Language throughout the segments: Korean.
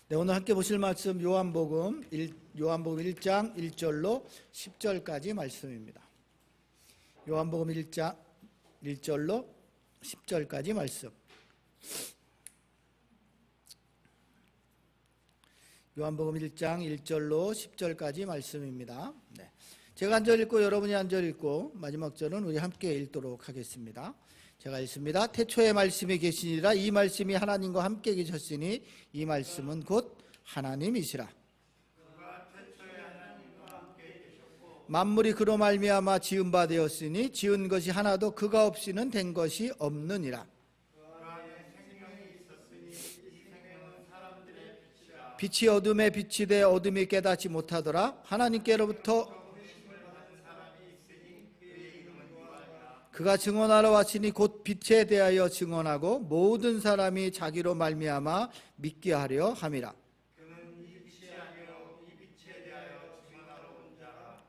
네, 오늘 함께 보실 말씀 요한복음 1장 1절로 10절까지 말씀입니다. 요한복음 1장 1절로 10절까지 말씀. 요한복음 1장 1절로 10절까지 말씀입니다. 네. 제가 한 절 읽고 여러분이 한 절 읽고 마지막 절은 우리 함께 읽도록 하겠습니다. 제가 읽습니다. 태초에 말씀이 계시니라. 이 말씀이 하나님과 함께 계셨으니 이 말씀은 곧 하나님이시라. 만물이 그로 말미암아 지은 바 되었으니 지은 것이 하나도 그가 없이는 된 것이 없느니라. 빛이 어둠에 빛이 돼 어둠이 깨닫지 못하더라. 하나님께로부터 그가 증언하러 왔으니 곧 빛에 대하여 증언하고 모든 사람이 자기로 말미암아 믿게 하려 함이라.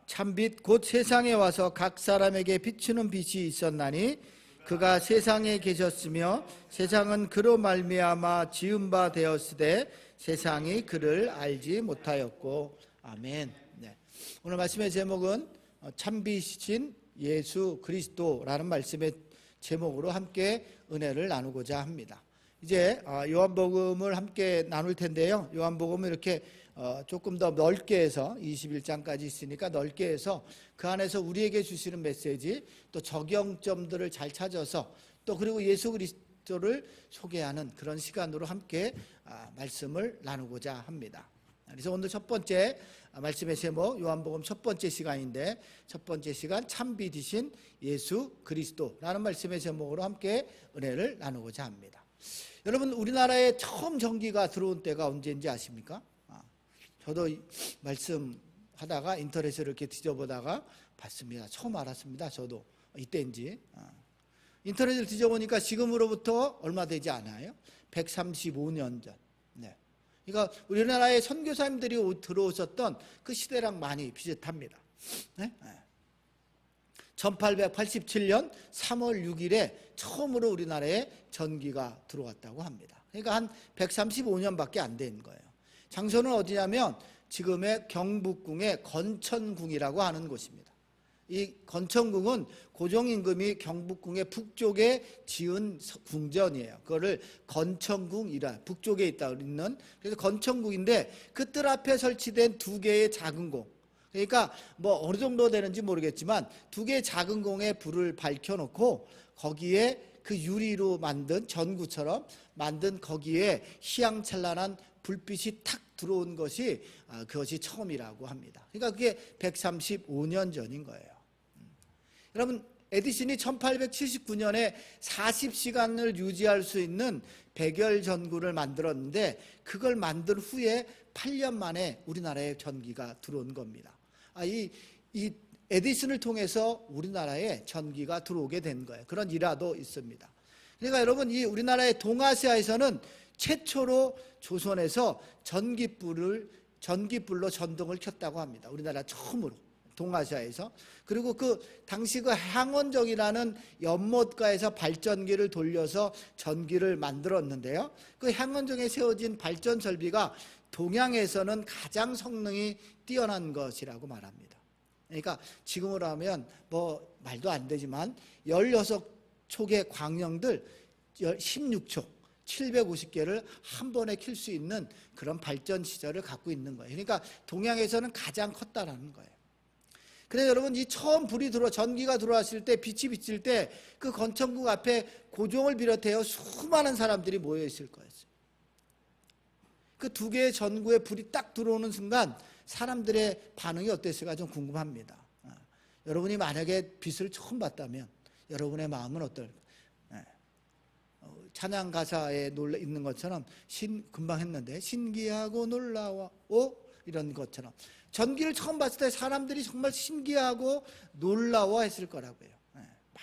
참빛 곧 세상에 와서 각 사람에게 비추는 빛이 있었나니 그가 세상에 계셨으며 세상은 그로 말미암아 지은 바 되었으되 세상이 그를 알지 못하였고. 아멘. 네. 오늘 말씀의 제목은 참빛이신 예수 그리스도라는 말씀의 제목으로 함께 은혜를 나누고자 합니다. 이제 요한복음을 함께 나눌 텐데요. 요한복음을 이렇게 조금 더 넓게 해서 21장까지 있으니까 넓게 해서 그 안에서 우리에게 주시는 메시지, 또 적용점들을 잘 찾아서 또 그리고 예수 그리스도를 소개하는 그런 시간으로 함께 말씀을 나누고자 합니다. 그래서 오늘 첫 번째 말씀의 제목 요한복음 첫 번째 시간인데, 첫 번째 시간 참빛이신 예수 그리스도라는 말씀의 제목으로 함께 은혜를 나누고자 합니다. 여러분, 우리나라에 처음 전기가 들어온 때가 언제인지 아십니까? 저도 말씀하다가 인터넷을 이렇게 뒤져보다가 봤습니다. 처음 알았습니다. 저도 이때인지. 인터넷을 뒤져보니까 지금으로부터 얼마 되지 않아요. 135년 전. 네. 그러니까 우리나라에 선교사님들이 들어오셨던 그 시대랑 많이 비슷합니다. 네? 1887년 3월 6일에 처음으로 우리나라에 전기가 들어왔다고 합니다. 그러니까 한 135년밖에 안 된 거예요. 장소는 어디냐면 지금의 경북궁의 건천궁이라고 하는 곳입니다. 이 건천궁은 고종임금이 경북궁의 북쪽에 지은 궁전이에요. 그거를 건천궁이라, 북쪽에 있는, 그래서 건천궁인데 그 뜰 앞에 설치된 두 개의 작은 공, 그러니까 뭐 어느 정도 되는지 모르겠지만 두 개의 작은 공에 불을 밝혀놓고 거기에 그 유리로 만든 전구처럼 만든 거기에 희양찬란한 불빛이 탁 들어온 것이 그것이 처음이라고 합니다. 그러니까 그게 135년 전인 거예요. 여러분, 에디슨이 1879년에 40시간을 유지할 수 있는 백열 전구를 만들었는데 그걸 만든 후에 8년 만에 우리나라에 전기가 들어온 겁니다. 이 에디슨을 통해서 우리나라에 전기가 들어오게 된 거예요. 그런 일화도 있습니다. 그러니까 여러분, 이 우리나라의 동아시아에서는 최초로 조선에서 전기불로 전등을 켰다고 합니다. 우리나라 처음으로, 동아시아에서. 그리고 그 당시 그 향원정이라는 연못가에서 발전기를 돌려서 전기를 만들었는데요. 그 향원정에 세워진 발전 설비가 동양에서는 가장 성능이 뛰어난 것이라고 말합니다. 그러니까 지금으로 하면 뭐 말도 안 되지만 16촉의 광영들 16촉 750개를 한 번에 킬 수 있는 그런 발전 시절을 갖고 있는 거예요. 그러니까 동양에서는 가장 컸다라는 거예요. 그래서 여러분, 이 처음 전기가 들어왔을 때, 빛이 비칠 때 그 건천궁 앞에 고종을 비롯해서 수많은 사람들이 모여 있을 거였어요. 그 두 개의 전구에 불이 딱 들어오는 순간 사람들의 반응이 어땠을까 좀 궁금합니다. 여러분이 만약에 빛을 처음 봤다면 여러분의 마음은 어떨까? 찬양 가사에 있는 것처럼 금방 했는데 신기하고 놀라워 이런 것처럼 전기를 처음 봤을 때 사람들이 정말 신기하고 놀라워했을 거라고요.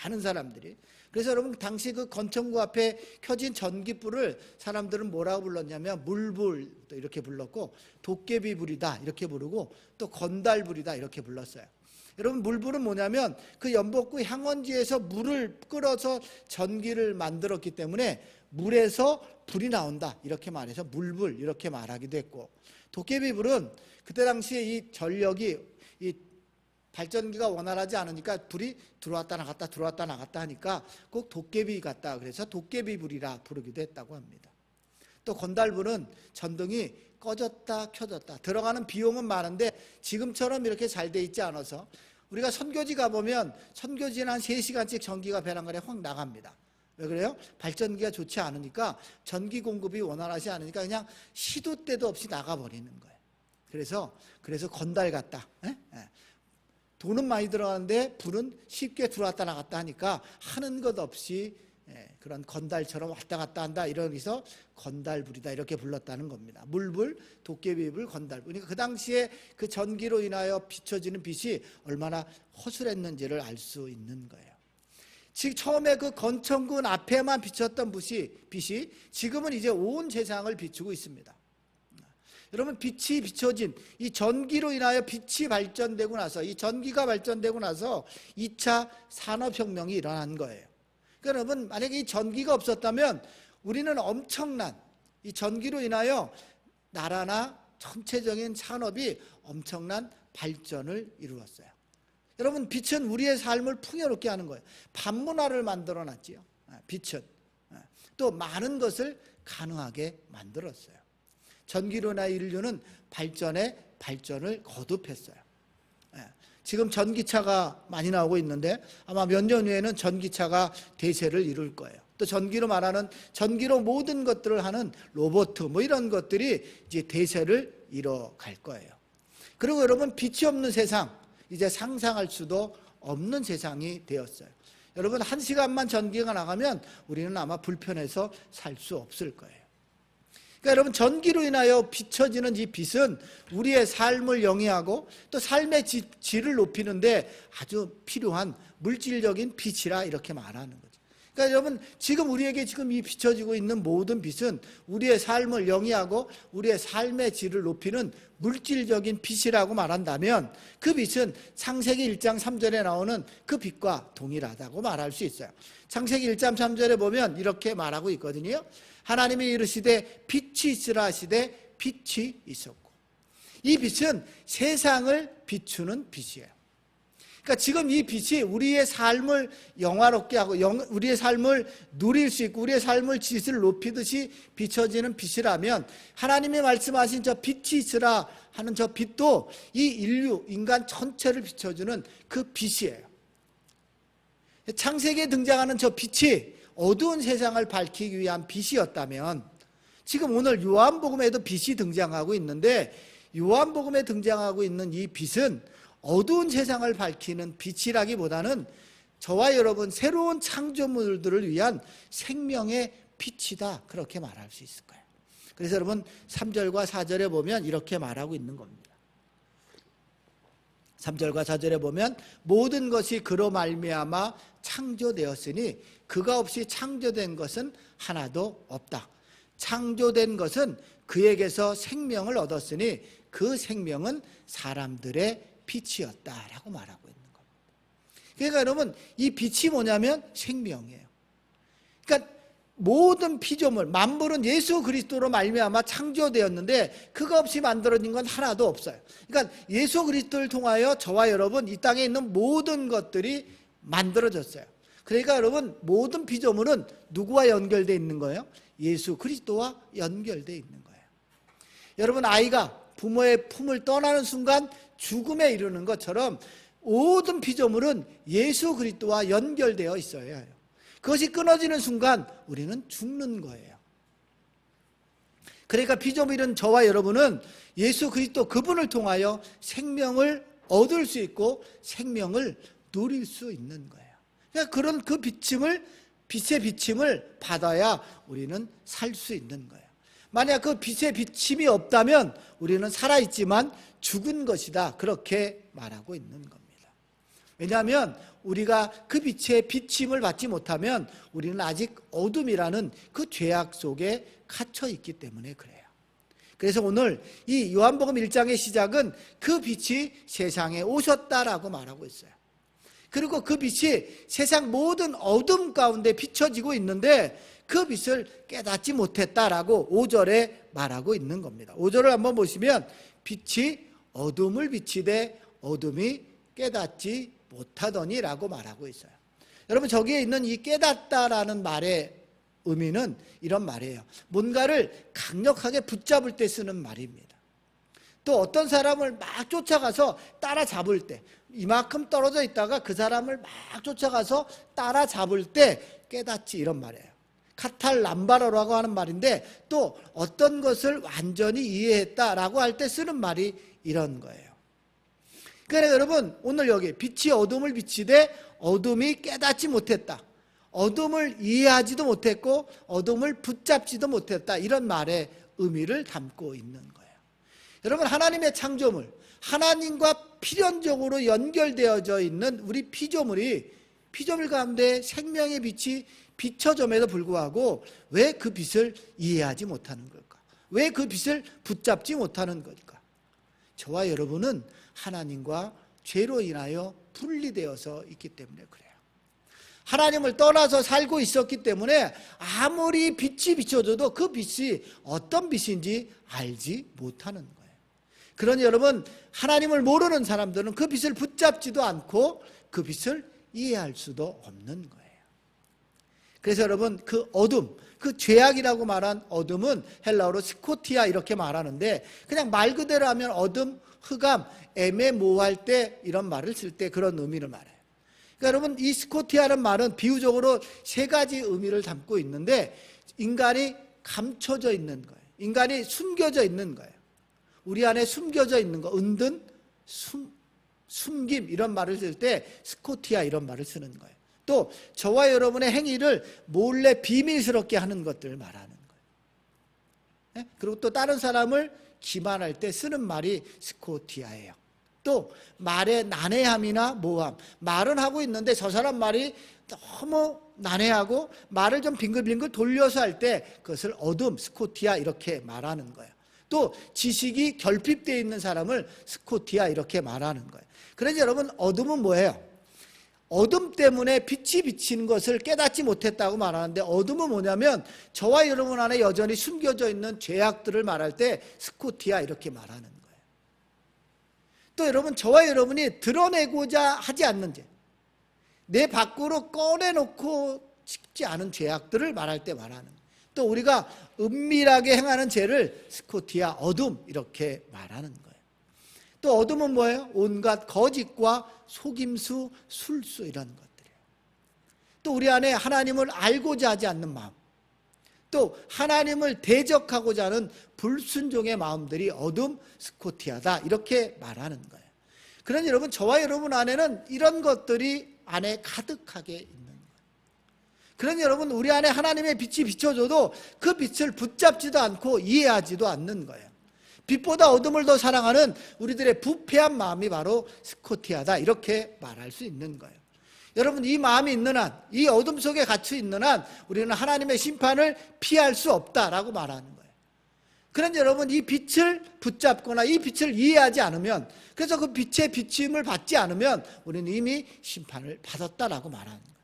많은 사람들이. 그래서 여러분, 당시 그 건천구 앞에 켜진 전기불을 사람들은 뭐라고 불렀냐면 물불 이렇게 불렀고, 도깨비불이다 이렇게 부르고, 또 건달불이다 이렇게 불렀어요. 여러분, 물불은 뭐냐면 그 연복구 향원지에서 물을 끌어서 전기를 만들었기 때문에 물에서 불이 나온다 이렇게 말해서 물불 이렇게 말하기도 했고, 도깨비불은 그때 당시에 이 전력이 이 발전기가 원활하지 않으니까 불이 들어왔다 나갔다 들어왔다 나갔다 하니까 꼭 도깨비 같다 그래서 도깨비불이라 부르기도 했다고 합니다. 또 건달불은 전등이 꺼졌다 켜졌다, 들어가는 비용은 많은데 지금처럼 이렇게 잘 돼 있지 않아서 우리가 선교지 가보면 선교지는 한 3시간씩 전기가 베란간에 확 나갑니다. 왜 그래요? 발전기가 좋지 않으니까, 전기 공급이 원활하지 않으니까 그냥 시도 때도 없이 나가버리는 거예요. 그래서 건달 같다. 돈은 많이 들어가는데 불은 쉽게 들어왔다 나갔다 하니까 하는 것 없이 그런 건달처럼 왔다 갔다 한다, 이러면서 건달불이다 이렇게 불렀다는 겁니다. 물불, 도깨비불, 건달불. 그러니까 그 당시에 그 전기로 인하여 비춰지는 빛이 얼마나 허술했는지를 알 수 있는 거예요. 즉 처음에 그 건천군 앞에만 비쳤던 빛이 지금은 이제 온 세상을 비추고 있습니다. 여러분, 빛이 비춰진 이 전기로 인하여 빛이 발전되고 나서, 이 전기가 발전되고 나서 2차 산업혁명이 일어난 거예요. 그러니까 여러분, 만약에 이 전기가 없었다면 우리는 엄청난 이 전기로 인하여 나라나 전체적인 산업이 엄청난 발전을 이루었어요. 여러분, 빛은 우리의 삶을 풍요롭게 하는 거예요. 밤문화를 만들어놨지요. 빛은 또 많은 것을 가능하게 만들었어요. 전기로 인하여 인류는 발전을 거듭했어요. 지금 전기차가 많이 나오고 있는데 아마 몇 년 후에는 전기차가 대세를 이룰 거예요. 또 전기로 모든 것들을 하는 로봇 뭐 이런 것들이 이제 대세를 이뤄갈 거예요. 그리고 여러분, 빛이 없는 세상, 이제 상상할 수도 없는 세상이 되었어요. 여러분, 1시간만 전기가 나가면 우리는 아마 불편해서 살 수 없을 거예요. 그러니까 여러분, 전기로 인하여 비춰지는 이 빛은 우리의 삶을 영위하고 또 삶의 질을 높이는데 아주 필요한 물질적인 빛이라 이렇게 말하는 거죠. 그러니까 여러분, 지금 우리에게 지금 이 비춰지고 있는 모든 빛은 우리의 삶을 영위하고 우리의 삶의 질을 높이는 물질적인 빛이라고 말한다면, 그 빛은 창세기 1장 3절에 나오는 그 빛과 동일하다고 말할 수 있어요. 창세기 1장 3절에 보면 이렇게 말하고 있거든요. 하나님이 이르시되 빛이 있으라 하시되 빛이 있었고. 이 빛은 세상을 비추는 빛이에요. 그러니까 지금 이 빛이 우리의 삶을 영화롭게 하고 우리의 삶을 누릴 수 있고 우리의 삶을 질을 높이듯이 비춰지는 빛이라면, 하나님이 말씀하신 저 빛이 있으라 하는 저 빛도 이 인간 전체를 비춰주는 그 빛이에요. 창세기에 등장하는 저 빛이 어두운 세상을 밝히기 위한 빛이었다면, 지금 오늘 요한복음에도 빛이 등장하고 있는데, 요한복음에 등장하고 있는 이 빛은 어두운 세상을 밝히는 빛이라기보다는 저와 여러분 새로운 창조물들을 위한 생명의 빛이다, 그렇게 말할 수 있을 거예요. 그래서 여러분, 3절과 4절에 보면 이렇게 말하고 있는 겁니다. 3절과 4절에 보면 모든 것이 그로 말미암아 창조되었으니 그가 없이 창조된 것은 하나도 없다. 창조된 것은 그에게서 생명을 얻었으니 그 생명은 사람들의 빛이었다라고 말하고 있는 겁니다. 그러니까 여러분, 이 빛이 뭐냐면 생명이에요. 그러니까 모든 피조물, 만물은 예수 그리스도로 말미암아 창조되었는데 그가 없이 만들어진 건 하나도 없어요. 그러니까 예수 그리스도를 통하여 저와 여러분, 이 땅에 있는 모든 것들이 만들어졌어요. 그러니까 여러분, 모든 피조물은 누구와 연결되어 있는 거예요? 예수 그리스도와 연결되어 있는 거예요. 여러분, 아이가 부모의 품을 떠나는 순간 죽음에 이르는 것처럼 모든 피조물은 예수 그리스도와 연결되어 있어야 해요. 그것이 끊어지는 순간 우리는 죽는 거예요. 그러니까 피조물인 저와 여러분은 예수 그리스도 그분을 통하여 생명을 얻을 수 있고 생명을 누릴 수 있는 거예요. 그러니까 그런 그 빛의 비침을 받아야 우리는 살 수 있는 거예요. 만약 그 빛의 비침이 없다면 우리는 살아있지만 죽은 것이다, 그렇게 말하고 있는 겁니다. 왜냐하면 우리가 그 빛의 비침을 받지 못하면 우리는 아직 어둠이라는 그 죄악 속에 갇혀 있기 때문에 그래요. 그래서 오늘 이 요한복음 1장의 시작은 그 빛이 세상에 오셨다라고 말하고 있어요. 그리고 그 빛이 세상 모든 어둠 가운데 비춰지고 있는데 그 빛을 깨닫지 못했다라고 5절에 말하고 있는 겁니다. 5절을 한번 보시면 빛이 어둠을 비치되 어둠이 깨닫지 못하더니 라고 말하고 있어요. 여러분, 저기에 있는 이 깨닫다라는 말의 의미는 이런 말이에요. 뭔가를 강력하게 붙잡을 때 쓰는 말입니다. 또 어떤 사람을 막 쫓아가서 따라잡을 때, 이만큼 떨어져 있다가 그 사람을 막 쫓아가서 따라잡을 때 깨닫지, 이런 말이에요. 카탈람바로라고 하는 말인데, 또 어떤 것을 완전히 이해했다라고 할 때 쓰는 말이 이런 거예요. 그러니까 여러분, 오늘 여기 빛이 어둠을 비치되 어둠이 깨닫지 못했다, 어둠을 이해하지도 못했고 어둠을 붙잡지도 못했다, 이런 말의 의미를 담고 있는 거예요. 여러분, 하나님의 창조물, 하나님과 필연적으로 연결되어져 있는 우리 피조물 가운데 생명의 빛이 비춰짐에도 불구하고 왜 그 빛을 이해하지 못하는 걸까? 왜 그 빛을 붙잡지 못하는 걸까? 저와 여러분은 하나님과 죄로 인하여 분리되어서 있기 때문에 그래요. 하나님을 떠나서 살고 있었기 때문에 아무리 빛이 비춰져도 그 빛이 어떤 빛인지 알지 못하는 거예요. 그러니 여러분, 하나님을 모르는 사람들은 그 빛을 붙잡지도 않고 그 빛을 이해할 수도 없는 거예요. 그래서 여러분, 그 어둠, 그 죄악이라고 말한 어둠은 헬라어로 스코티아 이렇게 말하는데, 그냥 말 그대로 하면 어둠, 흑암, 애매모호할 때 이런 말을 쓸 때 그런 의미를 말해요. 그러니까 여러분, 이 스코티아라는 말은 비유적으로 세 가지 의미를 담고 있는데, 인간이 감춰져 있는 거예요. 인간이 숨겨져 있는 거예요. 우리 안에 숨겨져 있는 거, 은둔, 숨김, 이런 말을 쓸 때 스코티아 이런 말을 쓰는 거예요. 또 저와 여러분의 행위를 몰래 비밀스럽게 하는 것들을 말하는 거예요. 그리고 또 다른 사람을 기만할 때 쓰는 말이 스코티아예요. 또 말의 난해함이나 모호함, 말은 하고 있는데 저 사람 말이 너무 난해하고 말을 좀 빙글빙글 돌려서 할 때 그것을 어둠, 스코티아 이렇게 말하는 거예요. 또 지식이 결핍되어 있는 사람을 스코티아 이렇게 말하는 거예요. 그래서 여러분, 어둠은 뭐예요? 어둠 때문에 빛이 비치는 것을 깨닫지 못했다고 말하는데, 어둠은 뭐냐면 저와 여러분 안에 여전히 숨겨져 있는 죄악들을 말할 때 스코티아 이렇게 말하는 거예요. 또 여러분, 저와 여러분이 드러내고자 하지 않는 죄, 내 밖으로 꺼내놓고 싶지 않은 죄악들을 말할 때 말하는 거예요. 또 우리가 은밀하게 행하는 죄를 스코티아, 어둠 이렇게 말하는 거예요. 또 어둠은 뭐예요? 온갖 거짓과 속임수, 술수 이런 것들이에요. 또 우리 안에 하나님을 알고자 하지 않는 마음, 또 하나님을 대적하고자 하는 불순종의 마음들이 어둠, 스코티아다 이렇게 말하는 거예요. 그러니 여러분, 저와 여러분 안에는 이런 것들이 안에 가득하게 있는 거예요. 그러니 여러분, 우리 안에 하나님의 빛이 비춰져도 그 빛을 붙잡지도 않고 이해하지도 않는 거예요. 빛보다 어둠을 더 사랑하는 우리들의 부패한 마음이 바로 스코티아다 이렇게 말할 수 있는 거예요. 여러분, 이 마음이 있는 한, 이 어둠 속에 갇혀 있는 한 우리는 하나님의 심판을 피할 수 없다라고 말하는 거예요. 그런데 여러분, 이 빛을 붙잡거나 이 빛을 이해하지 않으면, 그래서 그 빛의 비침을 받지 않으면 우리는 이미 심판을 받았다라고 말하는 거예요.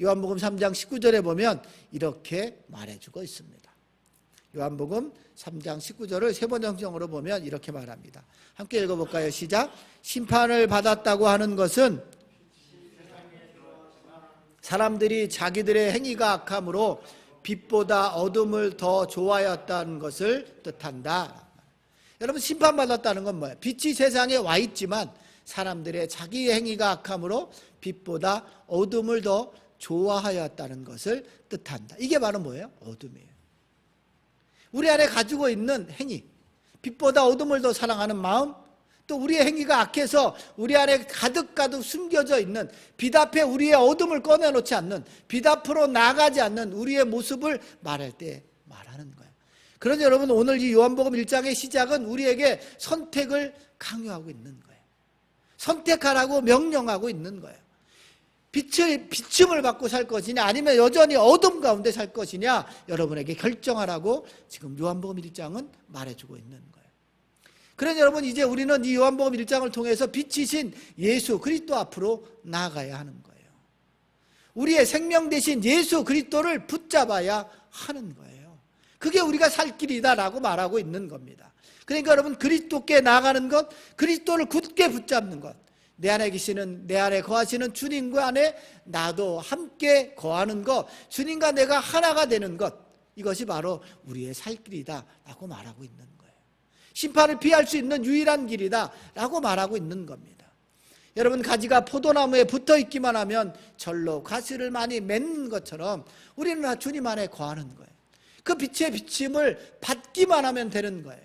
요한복음 3장 19절에 보면 이렇게 말해주고 있습니다. 요한복음 3장 19절을 세 번 정정으로 보면 이렇게 말합니다. 함께 읽어볼까요? 시작. 심판을 받았다고 하는 것은 사람들이 자기들의 행위가 악함으로 빛보다 어둠을 더 좋아하였다는 것을 뜻한다. 여러분, 심판받았다는 건 뭐예요? 빛이 세상에 와 있지만 사람들의 자기의 행위가 악함으로 빛보다 어둠을 더 좋아하였다는 것을 뜻한다. 이게 바로 뭐예요? 어둠이에요. 우리 안에 가지고 있는 행위, 빛보다 어둠을 더 사랑하는 마음, 또 우리의 행위가 악해서 우리 안에 가득 숨겨져 있는, 빛 앞에 우리의 어둠을 꺼내놓지 않는, 빛 앞으로 나가지 않는 우리의 모습을 말할 때 말하는 거예요. 그러니 여러분, 오늘 이 요한복음 1장의 시작은 우리에게 선택을 강요하고 있는 거예요. 선택하라고 명령하고 있는 거예요. 비침을 받고 살 것이냐, 아니면 여전히 어둠 가운데 살 것이냐, 여러분에게 결정하라고 지금 요한복음 1장은 말해주고 있는 거예요. 그러니 여러분, 이제 우리는 이 요한복음 1장을 통해서 빛이신 예수 그리스도 앞으로 나아가야 하는 거예요. 우리의 생명 되신 예수 그리스도를 붙잡아야 하는 거예요. 그게 우리가 살 길이다라고 말하고 있는 겁니다. 그러니까 여러분, 그리스도께 나아가는 것, 그리스도를 굳게 붙잡는 것, 내 안에 거하시는 주님과 안에 나도 함께 거하는 것, 주님과 내가 하나가 되는 것, 이것이 바로 우리의 살 길이다라고 말하고 있는 거예요. 심판을 피할 수 있는 유일한 길이다라고 말하고 있는 겁니다. 여러분, 가지가 포도나무에 붙어 있기만 하면 절로 가시를 많이 맺는 것처럼 우리는 주님 안에 거하는 거예요. 그 빛의 비침을 받기만 하면 되는 거예요.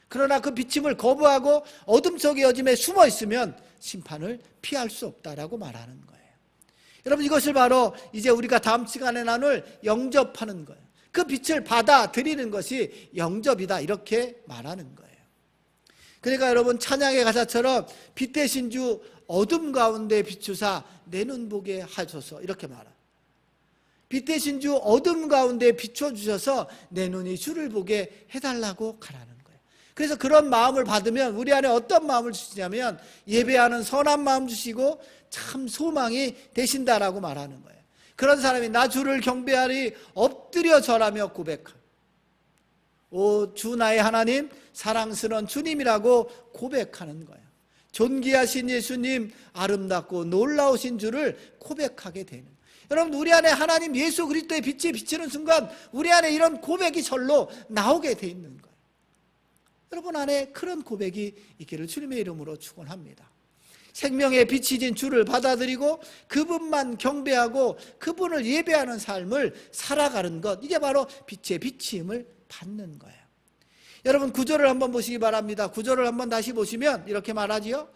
그러나 그 비침을 거부하고 어둠 속의 여짐에 숨어 있으면 심판을 피할 수 없다라고 말하는 거예요. 여러분, 이것을 바로 이제 우리가 다음 시간에 나눌 영접하는 거예요. 그 빛을 받아들이는 것이 영접이다, 이렇게 말하는 거예요. 그러니까 여러분, 찬양의 가사처럼 빛 대신 주 어둠 가운데 비추사 내 눈 보게 하소서, 이렇게 말합니다. 빛 대신 주 어둠 가운데 비춰주셔서 내 눈이 주를 보게 해달라고 가라는 거예요. 그래서 그런 마음을 받으면 우리 안에 어떤 마음을 주시냐면 예배하는 선한 마음 주시고 참 소망이 되신다라고 말하는 거예요. 그런 사람이 나 주를 경배하리 엎드려 절하며 고백하라. 오 주 나의 하나님, 사랑스러운 주님이라고 고백하는 거예요. 존귀하신 예수님, 아름답고 놀라우신 주를 고백하게 되는 거예요. 여러분, 우리 안에 하나님 예수 그리스도의 빛이 비치는 순간 우리 안에 이런 고백이 절로 나오게 돼 있는 거예요. 여러분 안에 그런 고백이 있기를 주님의 이름으로 축원합니다. 생명의 빛이신 주를 받아들이고 그분만 경배하고 그분을 예배하는 삶을 살아가는 것, 이게 바로 빛의 비침을 받는 거예요. 여러분, 구절을 한번 보시기 바랍니다. 구절을 한번 다시 보시면 이렇게 말하지요.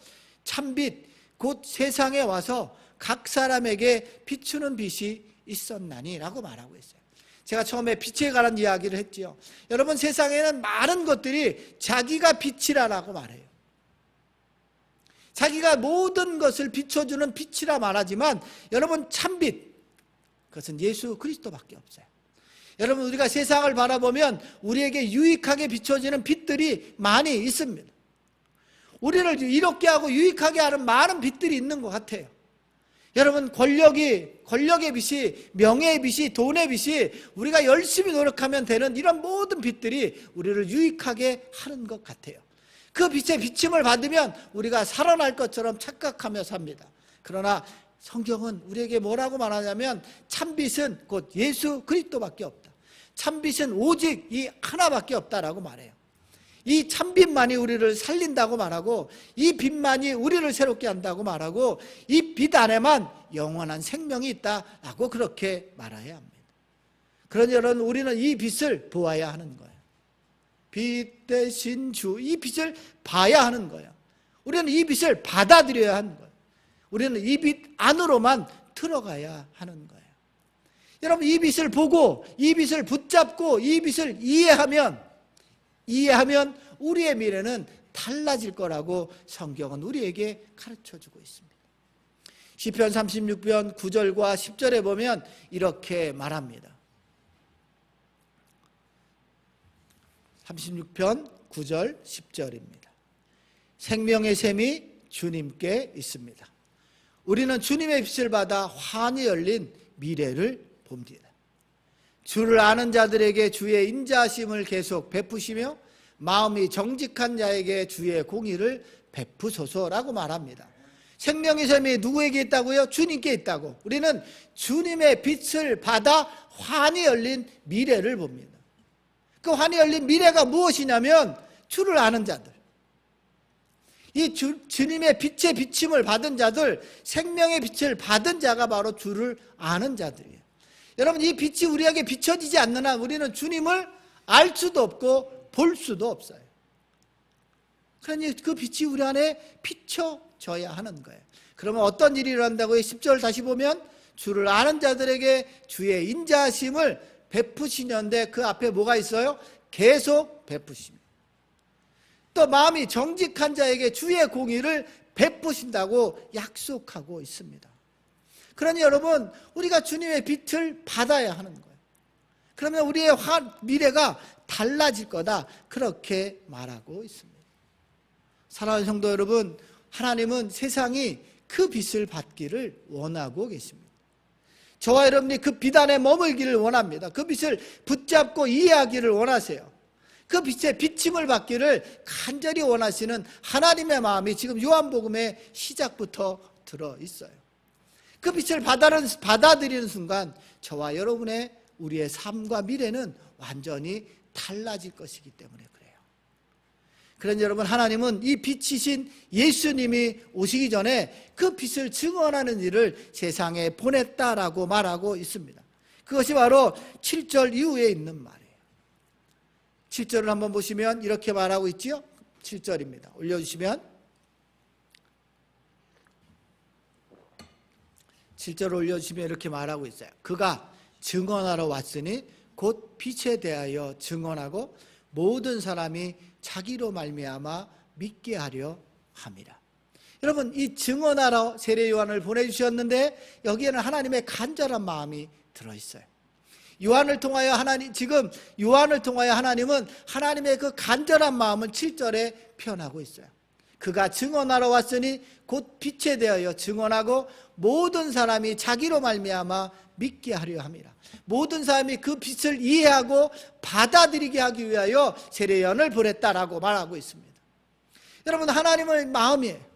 참빛 곧 세상에 와서 각 사람에게 비추는 빛이 있었나니 라고 말하고 있어요. 제가 처음에 빛에 관한 이야기를 했지요. 여러분, 세상에는 많은 것들이 자기가 빛이라고 말해요. 자기가 모든 것을 비춰주는 빛이라 말하지만 여러분, 참빛, 그것은 예수 그리스도밖에 없어요. 여러분, 우리가 세상을 바라보면 우리에게 유익하게 비춰지는 빛들이 많이 있습니다. 우리를 이롭게 하고 유익하게 하는 많은 빛들이 있는 것 같아요. 여러분, 권력의 빛이, 명예의 빛이, 돈의 빛이 우리가 열심히 노력하면 되는 이런 모든 빛들이 우리를 유익하게 하는 것 같아요. 그 빛의 비침을 받으면 우리가 살아날 것처럼 착각하며 삽니다. 그러나 성경은 우리에게 뭐라고 말하냐면 참빛은 곧 예수 그리스도밖에 없다. 참빛은 오직 이 하나밖에 없다라고 말해요. 이 참빛만이 우리를 살린다고 말하고 이 빛만이 우리를 새롭게 한다고 말하고 이 빛 안에만 영원한 생명이 있다라고 그렇게 말해야 합니다. 그러니 여러분, 우리는 이 빛을 보아야 하는 거예요. 빛 대신 주, 이 빛을 봐야 하는 거예요. 우리는 이 빛을 받아들여야 하는 거예요. 우리는 이 빛 안으로만 들어가야 하는 거예요. 여러분, 이 빛을 보고 이 빛을 붙잡고 이 빛을 이해하면 우리의 미래는 달라질 거라고 성경은 우리에게 가르쳐주고 있습니다. 시편 36편 9절과 10절에 보면 이렇게 말합니다. 36편 9절 10절입니다. 생명의 샘이 주님께 있습니다. 우리는 주님의 빛을 받아 환히 열린 미래를 봅니다. 주를 아는 자들에게 주의 인자하심을 계속 베푸시며 마음이 정직한 자에게 주의 공의를 베푸소서라고 말합니다. 생명의 샘이 누구에게 있다고요? 주님께 있다고. 우리는 주님의 빛을 받아 환히 열린 미래를 봅니다. 그 환히 열린 미래가 무엇이냐면 주를 아는 자들, 이 주님의 빛의 비침을 받은 자들, 생명의 빛을 받은 자가 바로 주를 아는 자들이에요. 여러분, 이 빛이 우리에게 비춰지지 않는 한 우리는 주님을 알 수도 없고 볼 수도 없어요. 그러니 그 빛이 우리 안에 비춰져야 하는 거예요. 그러면 어떤 일이 일어난다고요? 10절 다시 보면 주를 아는 자들에게 주의 인자하심을 베푸시는데 그 앞에 뭐가 있어요? 계속 베푸십니다. 또 마음이 정직한 자에게 주의 공의를 베푸신다고 약속하고 있습니다. 그러니 여러분, 우리가 주님의 빛을 받아야 하는 거예요. 그러면 우리의 미래가 달라질 거다, 그렇게 말하고 있습니다. 사랑하는 성도 여러분, 하나님은 세상이 그 빛을 받기를 원하고 계십니다. 저와 여러분이 그 빛 안에 머물기를 원합니다. 그 빛을 붙잡고 이해하기를 원하세요. 그 빛의 비침을 받기를 간절히 원하시는 하나님의 마음이 지금 요한복음의 시작부터 들어있어요. 그 빛을 받아들이는 순간 저와 여러분의 우리의 삶과 미래는 완전히 달라질 것이기 때문에 그래요. 그러니 여러분, 하나님은 이 빛이신 예수님이 오시기 전에 그 빛을 증언하는 일을 세상에 보냈다라고 말하고 있습니다. 그것이 바로 7절 이후에 있는 말이에요. 7절을 한번 보시면 이렇게 말하고 있지요. 7절입니다. 올려주시면 7절을 올려주시면 이렇게 말하고 있어요. 그가 증언하러 왔으니 곧 빛에 대하여 증언하고 모든 사람이 자기로 말미암아 믿게 하려 함이라. 여러분, 이 증언하러 세례 요한을 보내주셨는데 여기에는 하나님의 간절한 마음이 들어있어요. 요한을 통하여 하나님은 하나님의 그 간절한 마음을 7절에 표현하고 있어요. 그가 증언하러 왔으니 곧 빛에 대하여 증언하고 모든 사람이 자기로 말미암아 믿게 하려 함이라. 모든 사람이 그 빛을 이해하고 받아들이게 하기 위하여 세례 요한을 보냈다라고 말하고 있습니다. 여러분, 하나님의 마음이에요.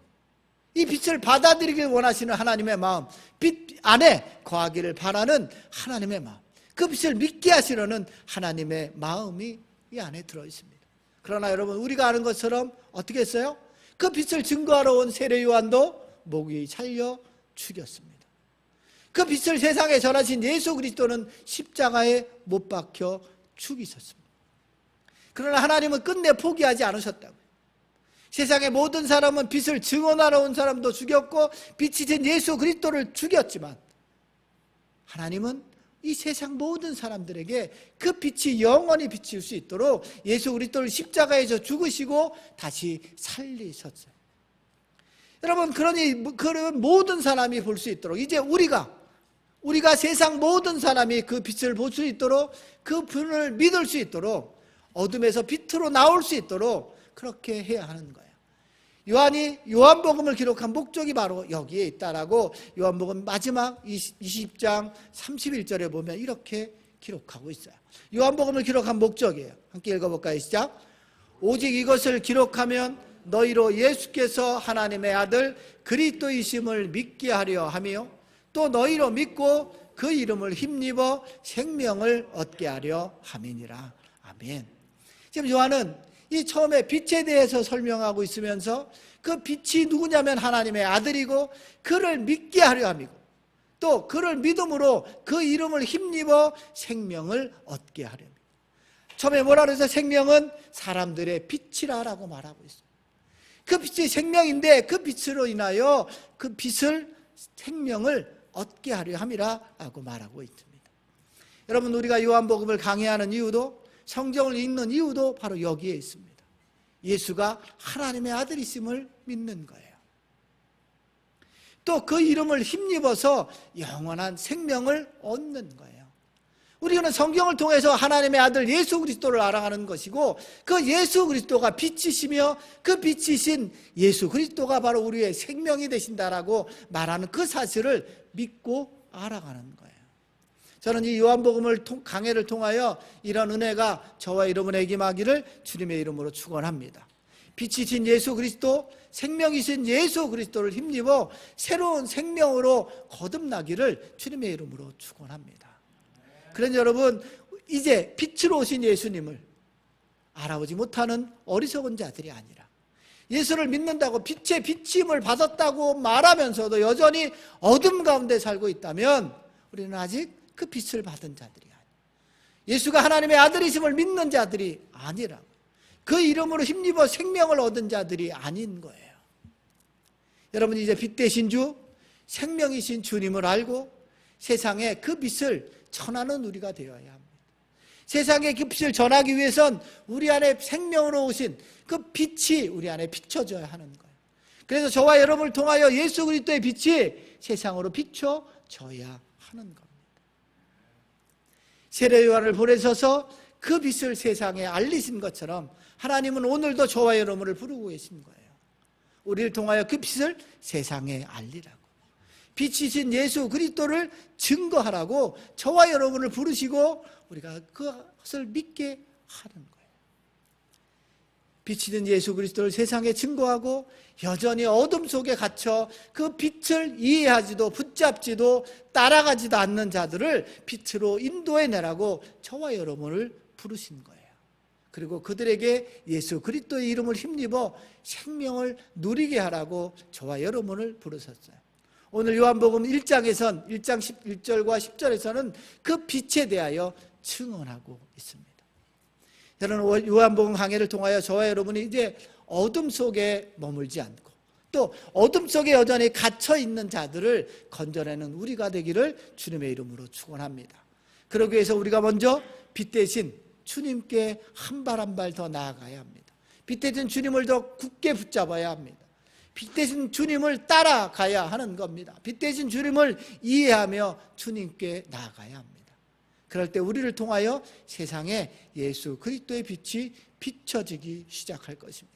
이 빛을 받아들이길 원하시는 하나님의 마음, 빛 안에 거하기를 바라는 하나님의 마음, 그 빛을 믿게 하시려는 하나님의 마음이 이 안에 들어있습니다. 그러나 여러분, 우리가 아는 것처럼 어떻게 했어요? 그 빛을 증거하러 온 세례 요한도 목이 잘려 죽였습니다. 그 빛을 세상에 전하신 예수 그리스도는 십자가에 못 박혀 죽이셨습니다. 그러나 하나님은 끝내 포기하지 않으셨다고요. 세상의 모든 사람은 빛을 증언하러 온 사람도 죽였고 빛이신 예수 그리스도를 죽였지만 하나님은 이 세상 모든 사람들에게 그 빛이 영원히 비칠 수 있도록 예수 그리스도를 십자가에서 죽으시고 다시 살리셨어요. 여러분, 그러니 그런 모든 사람이 볼 수 있도록 이제 우리가 세상 모든 사람이 그 빛을 볼 수 있도록, 그 분을 믿을 수 있도록, 어둠에서 빛으로 나올 수 있도록 그렇게 해야 하는 거예요. 요한이 요한복음을 기록한 목적이 바로 여기에 있다라고 요한복음 마지막 20장 31절에 보면 이렇게 기록하고 있어요. 요한복음을 기록한 목적이에요. 함께 읽어볼까요? 시작. 오직 이것을 기록하면 너희로 예수께서 하나님의 아들 그리스도이심을 믿게 하려 하며 또 너희로 믿고 그 이름을 힘입어 생명을 얻게 하려 함이니라. 아멘. 지금 요한은 이 처음에 빛에 대해서 설명하고 있으면서 그 빛이 누구냐면 하나님의 아들이고 그를 믿게 하려 함이고 또 그를 믿음으로 그 이름을 힘입어 생명을 얻게 하려 합니다. 처음에 뭐라 그래서 생명은 사람들의 빛이라고 말하고 있어요. 그 빛이 생명인데 그 빛으로 인하여 그 빛을 생명을 얻게 하려 함이라고 말하고 있습니다. 여러분, 우리가 요한복음을 강해하는 이유도 성경을 읽는 이유도 바로 여기에 있습니다. 예수가 하나님의 아들이심을 믿는 거예요. 또 그 이름을 힘입어서 영원한 생명을 얻는 거예요. 우리는 성경을 통해서 하나님의 아들 예수 그리스도를 알아가는 것이고 그 예수 그리스도가 빛이시며 그 빛이신 예수 그리스도가 바로 우리의 생명이 되신다라고 말하는 그 사실을 믿고 알아가는 거예요. 저는 이 요한복음을 강해를 통하여 이런 은혜가 저와 여러분에게 임하기를 주님의 이름으로 축원합니다. 빛이신 예수 그리스도, 생명이신 예수 그리스도를 힘입어 새로운 생명으로 거듭나기를 주님의 이름으로 축원합니다. 그러니 여러분, 이제 빛으로 오신 예수님을 알아보지 못하는 어리석은 자들이 아니라 예수를 믿는다고 빛의 비침을 받았다고 말하면서도 여전히 어둠 가운데 살고 있다면 우리는 아직 그 빛을 받은 자들이 아니에요. 예수가 하나님의 아들이심을 믿는 자들이 아니라고, 그 이름으로 힘입어 생명을 얻은 자들이 아닌 거예요. 여러분, 이제 빛 되신 주, 생명이신 주님을 알고 세상에 그 빛을 전하는 우리가 되어야 합니다. 세상에 그 빛을 전하기 위해선 우리 안에 생명으로 오신 그 빛이 우리 안에 비춰져야 하는 거예요. 그래서 저와 여러분을 통하여 예수 그리스도의 빛이 세상으로 비춰져야 하는 겁니다. 세례 요한을 보내셔서 그 빛을 세상에 알리신 것처럼 하나님은 오늘도 저와 여러분을 부르고 계신 거예요. 우리를 통하여 그 빛을 세상에 알리라고. 빛이신 예수 그리스도를 증거하라고 저와 여러분을 부르시고 우리가 그것을 믿게 하는 거예요. 빛이신 예수 그리스도를 세상에 증거하고 여전히 어둠 속에 갇혀 그 빛을 이해하지도 붙잡지도 따라가지도 않는 자들을 빛으로 인도해내라고 저와 여러분을 부르신 거예요. 그리고 그들에게 예수 그리스도의 이름을 힘입어 생명을 누리게 하라고 저와 여러분을 부르셨어요. 오늘 요한복음 1장에선 1장 1절과 10절에서는 그 빛에 대하여 증언하고 있습니다. 저는 요한복음 강해를 통하여 저와 여러분이 이제 어둠 속에 머물지 않고 또 어둠 속에 여전히 갇혀있는 자들을 건져내는 우리가 되기를 주님의 이름으로 축원합니다. 그러기 위해서 우리가 먼저 빛 대신 주님께 한 발 한 발 더 나아가야 합니다. 빛 대신 주님을 더 굳게 붙잡아야 합니다. 빛 대신 주님을 따라가야 하는 겁니다. 빛 대신 주님을 이해하며 주님께 나아가야 합니다. 그럴 때 우리를 통하여 세상에 예수 그리스도의 빛이 비춰지기 시작할 것입니다.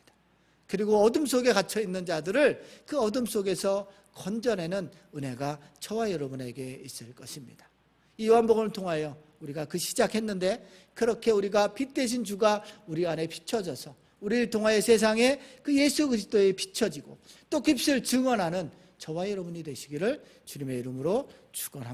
그리고 어둠 속에 갇혀 있는 자들을 그 어둠 속에서 건져내는 은혜가 저와 여러분에게 있을 것입니다. 이 요한복음을 통하여 우리가 그 시작했는데 그렇게 우리가 빛 대신 주가 우리 안에 비춰져서 우리를 통하여 세상에 그 예수 그리스도에 비춰지고 또 그 빛을 증언하는 저와 여러분이 되시기를 주님의 이름으로 축원합니다.